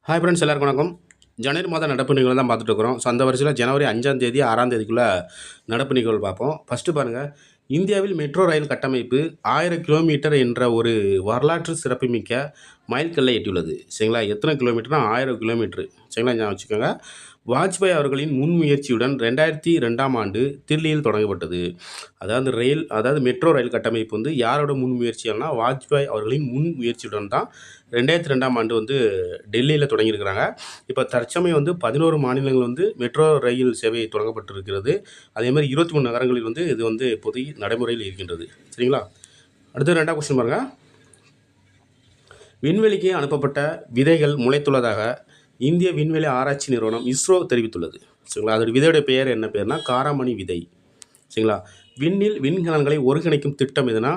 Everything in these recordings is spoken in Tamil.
ஹாய் ஃப்ரெண்ட்ஸ், எல்லாருக்கும் வணக்கம். ஜனவரி மாதம் நடப்பு நிகழ்வு தான் பார்த்துட்டு இருக்கிறோம். ஸோ அந்த வருஷத்தில் ஜனவரி 5ஆம் தேதி 6ஆம் தேதிக்குள்ளே நடப்பு நிகழ்வு பார்ப்போம். ஃபஸ்ட்டு பாருங்கள், இந்தியாவில் மெட்ரோ ரயில் கட்டமைப்பு 1000 கிலோமீட்டர் என்ற ஒரு வரலாற்று சிறப்புமிக்க மைல்கல்லை எட்டியுள்ளது. சரிங்களா? எத்தனை கிலோமீட்டர்னா 1000 கிலோமீட்ரு. சரிங்களா? ஞாபகம் வச்சுக்கோங்க. வாஜ்பாய் அவர்களின் முன்முயற்சியுடன் 2002ஆம் ஆண்டு தில்லியில் தொடங்கப்பட்டது. அதாவது மெட்ரோ ரயில் கட்டமைப்பு வந்து யாரோட முன்முயற்சியால்னா வாஜ்பாய் அவர்களின் முன்முயற்சியுடன் தான் 2002ஆம் ஆண்டு வந்து டெல்லியில் தொடங்கியிருக்கிறாங்க. இப்போ தற்சமயம் வந்து 11 மாநிலங்கள் வந்து மெட்ரோ ரயில் சேவை தொடங்கப்பட்டிருக்கிறது. அதேமாதிரி 23 நகரங்களில் வந்து இது வந்து இப்போதைக்கு நடைமுறையில் இருக்கின்றது. சரிங்களா? அடுத்து 2ஆம் கொஸ்டின் பாருங்க. விண்வெளிக்கு அனுப்பப்பட்ட விதைகள் முளைத்துள்ளதாக இந்திய விண்வெளி ஆராய்ச்சி நிறுவனம் இஸ்ரோ தெரிவித்துள்ளது. சரிங்களா? அதோட விதையோட பெயர் என்ன பேர்னா காராமணி விதை. சரிங்களா? விண்ணில் விண்கலன்களை ஒருங்கிணைக்கும் திட்டம் எதுனா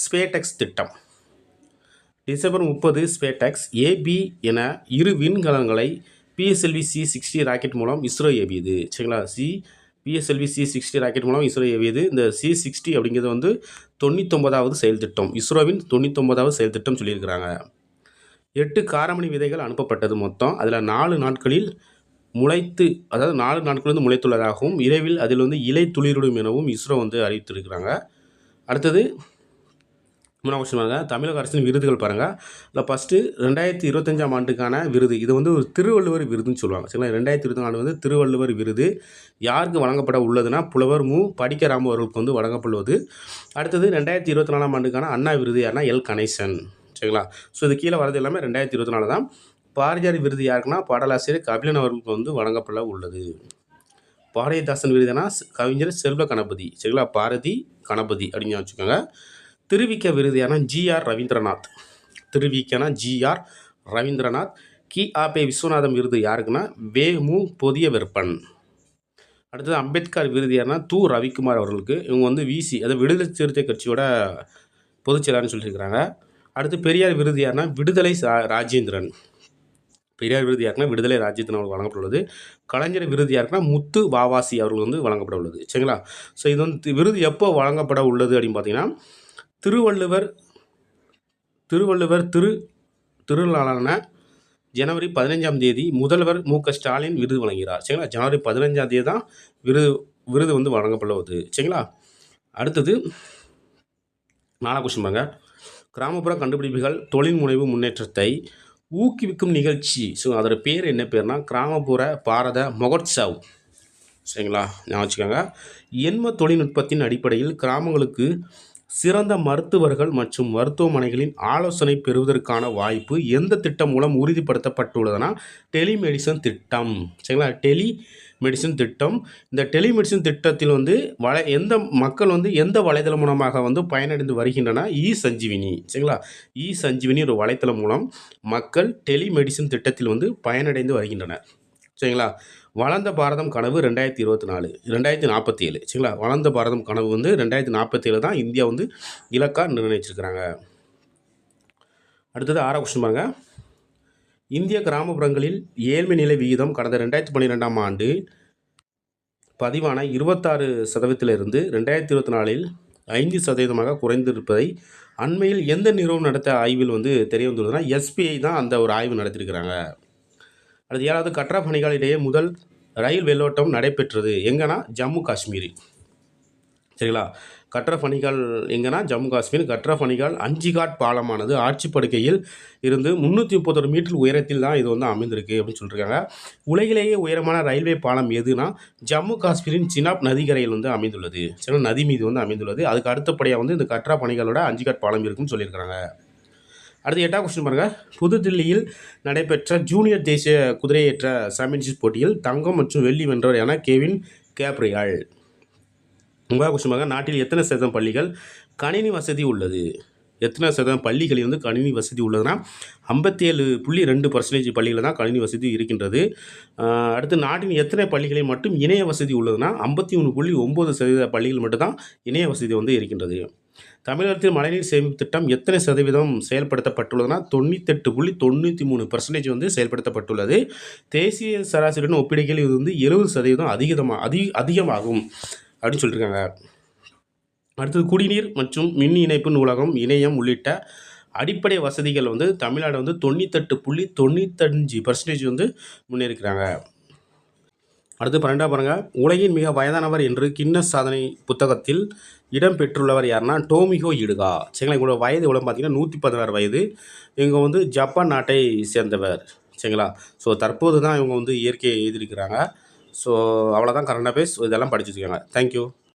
ஸ்பேடெக்ஸ் திட்டம். டிசம்பர் 30 ஸ்பேடெக்ஸ் ஏபி என இரு விண்கலன்களை பிஎஸ்எல்வி C60 ராக்கெட் மூலம் இஸ்ரோ ஏவியது. சரிங்களா? பிஎஸ்எல்வி C60 ராக்கெட் மூலம் இஸ்ரோ ஏவியது. இந்த C60 அப்படிங்கிறது வந்து 99வது செயல் திட்டம். இஸ்ரோவின் 99வது செயல் திட்டம் சொல்லியிருக்கிறாங்க. 8 காராமணி விதைகள் அனுப்பப்பட்டது மொத்தம். அதில் 4 நாட்களில் அதாவது 4 நாட்கள் வந்து முளைத்துள்ளதாகவும் விரைவில் அதில் வந்து இலை துளிரிடும் எனவும் இஸ்ரோ வந்து அறிவித்திருக்கிறாங்க. அடுத்தது 3ஆம் கொஸ்டின் பாருங்க. தமிழக அரசின் விருதுகள் பாருங்கள். இல்லை ஃபஸ்ட்டு 2025ஆம் ஆண்டுக்கான விருது. இது வந்து ஒரு திருவள்ளுவர் விருதுன்னு சொல்லுவாங்க. சரிங்களா? 2025 ஆண்டு வந்து திருவள்ளுவர் விருது யாருக்கு வழங்கப்பட உள்ளதுன்னா புலவர் மு. படிக்கராமு அவர்களுக்கு வந்து வழங்கப்படுவது. அடுத்தது 2024ஆம் ஆண்டுக்கான அண்ணா விருது யாருன்னா எல். கணேசன். சரிங்களா? ஸோ இது கீழே வரது எல்லாமே 2024 தான். பாரதியார் விருது யாருக்குன்னா பாடலாசிரியர் கபிலன் அவர்களுக்கு வந்து வழங்கப்பட உள்ளது. பாரதிதாசன் விருதுனா கவிஞர் செல்வ கணபதி. சரிங்களா? பாரதி கணபதி அப்படின்னு வச்சுக்கோங்க. திருவிக்க விருது யாருன்னா ஜி.ஆர். ரவீந்திரநாத். திருவிக்கனா ஜி.ஆர். ரவீந்திரநாத். கி.ஆ.பே. விஸ்வநாதம் விருது யாருக்குன்னா வே.மு. பொதிய வெப்பன். அடுத்தது அம்பேத்கர் விருது யாருன்னா து. ரவிக்குமார் அவர்களுக்கு. இவங்க வந்து விசி, அதாவது விடுதலை சிறுத்தை கட்சியோட பொதுச்செயலாளர்னு சொல்லியிருக்கிறாங்க. அடுத்து பெரியார் விருது யாருன்னா விடுதலை ராஜேந்திரன். பெரியார் விருது யாருக்குன்னா விடுதலை ராஜேந்திரன் அவர்களுக்கு வழங்கப்பட உள்ளது. கலைஞர் விருது யாருக்குன்னா முத்து வாவாசி அவர்கள் வந்து வழங்கப்பட உள்ளது. சரிங்களா? ஸோ இது வந்து விருது எப்போ வழங்கப்பட உள்ளது அப்படின்னு பார்த்தீங்கன்னா திருவள்ளுவர் திருநாளான ஜனவரி 15ஆம் தேதி முதல்வர் மு. க. ஸ்டாலின் விருது வழங்குகிறார். சரிங்களா? ஜனவரி 15ஆம் தேதி தான் விருது வந்து வழங்கப்படுவது. சரிங்களா? அடுத்தது 4ஆம் கொஸ்டின் பாருங்க. கிராமப்புற கண்டுபிடிப்புகள் தொழில் முனைவு முன்னேற்றத்தை ஊக்குவிக்கும் நிகழ்ச்சி. ஸோ அதோட பேர் என்ன பேர்னா கிராமப்புற பாரத மகோத்சவ். சரிங்களா? ஞாபகம் வச்சுக்கோங்க. எண்ம தொழில்நுட்பத்தின் அடிப்படையில் கிராமங்களுக்கு சிறந்த மருத்துவர்கள் மற்றும் மருத்துவமனைகளின் ஆலோசனை பெறுவதற்கான வாய்ப்பு எந்த திட்டம் மூலம் உறுதிப்படுத்தப்பட்டுள்ளதுன்னா டெலிமெடிசன் திட்டம். சரிங்களா? டெலிமெடிசன் திட்டம். இந்த டெலிமெடிசன் திட்டத்தில் வந்து எந்த மக்கள் வந்து எந்த வலைதளம் மூலமாக வந்து பயனடைந்து வருகின்றன இ-சஞ்சீவினி. சரிங்களா? இ-சஞ்சீவினி ஒரு வலைத்தளம் மூலம் மக்கள் டெலிமெடிசன் திட்டத்தில் வந்து பயனடைந்து வருகின்றனர். சரிங்களா? வளர்ந்த பாரதம் கனவு 2047. சரிங்களா? வளர்ந்த பாரதம் கனவு வந்து 2047 தான் இந்தியா வந்து இலக்கா நிர்ணயிச்சிருக்கிறாங்க. அடுத்தது 6ஆம் கொஸ்டின் பாருங்க. இந்திய கிராமப்புறங்களில் ஏழ்மை நிலை விகிதம் கடந்த 2012ஆம் ஆண்டு பதிவான 26% 2024இல் 5% குறைந்திருப்பதை அண்மையில் எந்த நிறுவனம் நடத்த ஆய்வில் வந்து தெரிய வந்துள்ளதுன்னா SBI தான் அந்த ஒரு ஆய்வு நடத்தியிருக்கிறாங்க. அடுத்து 7வது கட்ரா பணிகள் இடையே முதல் ரயில் வெள்ளோட்டம் நடைபெற்றது எங்கன்னா ஜம்மு காஷ்மீர். சரிங்களா? கட்ரா பணிகள் எங்கன்னா ஜம்மு காஷ்மீர். கட்ரா பணிகள் அஞ்சிகாட் பாலமானது ஆட்சிப்படுக்கையில் இருந்து 331 மீட்டர் உயரத்தில் தான் இது வந்து அமைந்திருக்கு அப்படின்னு சொல்லியிருக்காங்க. உலகிலேயே உயரமான ரயில்வே பாலம் எதுனா ஜம்மு காஷ்மீரின் சினாப் நதிக்கரையில் வந்து அமைந்துள்ளது. சரி, நதி மீது வந்து அமைந்துள்ளது. அதுக்கு அடுத்தபடியாக வந்து இந்த கட்ரா பணிகளோட அஞ்சிகாட் பாலம் இருக்குன்னு சொல்லியிருக்கிறாங்க. அடுத்து 8ஆம் கொஸ்டின் பாருங்க. புதுதில்லியில் நடைபெற்ற ஜூனியர் தேசிய குதிரையேற்ற சாம்பியன்ஷிப் போட்டியில் தங்கம் மற்றும் வெள்ளி வென்றவர் என கெவின் கேப்ரியல். 9ஆம் கொஸ்டின் பாருங்க. நாட்டில் எத்தனை சதவீதம் பள்ளிகள் கணினி வசதி உள்ளது? எத்தனை சதவீதம் பள்ளிகளில் வந்து கணினி வசதி உள்ளதுன்னா 57.2% பள்ளிகளில் தான் கணினி வசதி இருக்கின்றது. அடுத்து நாட்டின் எத்தனை பள்ளிகளில் மட்டும் இணைய வசதி உள்ளதுன்னா 53.9% பள்ளிகள் மட்டும்தான் இணைய வசதி வந்து இருக்கின்றது. தமிழகத்தில் மழைநீர் சேமிப்பு திட்டம் எத்தனை சதவீதம் செயல்படுத்தப்பட்டுள்ளதுன்னா 98.93% வந்து செயல்படுத்தப்பட்டுள்ளது. தேசிய சராசரியுடன் ஒப்பிடுகையில் இது வந்து 70% அதிகமாகும் அப்படின்னு சொல்லியிருக்காங்க. அடுத்தது குடிநீர் மற்றும் மின் இணைப்பு நூலகம் இணையம் உள்ளிட்ட அடிப்படை வசதிகள் வந்து தமிழ்நாடு வந்து 98.95% வந்து முன்னேறிக்கிறாங்க. அடுத்து 12 பாருங்க. உலகின் மிக வயதானவர் என்று கின்னஸ் சாதனை புத்தகத்தில் இடம் பெற்றுள்ளவர் யாருன்னா டோமிஹோ இடுகா. சரிங்களா, இவங்களோட வயது எவ்வளோ பார்த்தீங்கன்னா 116 வயது. இவங்க வந்து ஜப்பான் நாட்டை சேர்ந்தவர். சரிங்களா, ஸோ தற்போது தான் இவங்க வந்து இயற்கையை எழுதியிருக்கிறாங்க. ஸோ அவ்வளோதான் கரண்ட் அஃபேர்ஸ். இதெல்லாம் படிச்சு வச்சுக்கோங்க. தேங்க்யூ.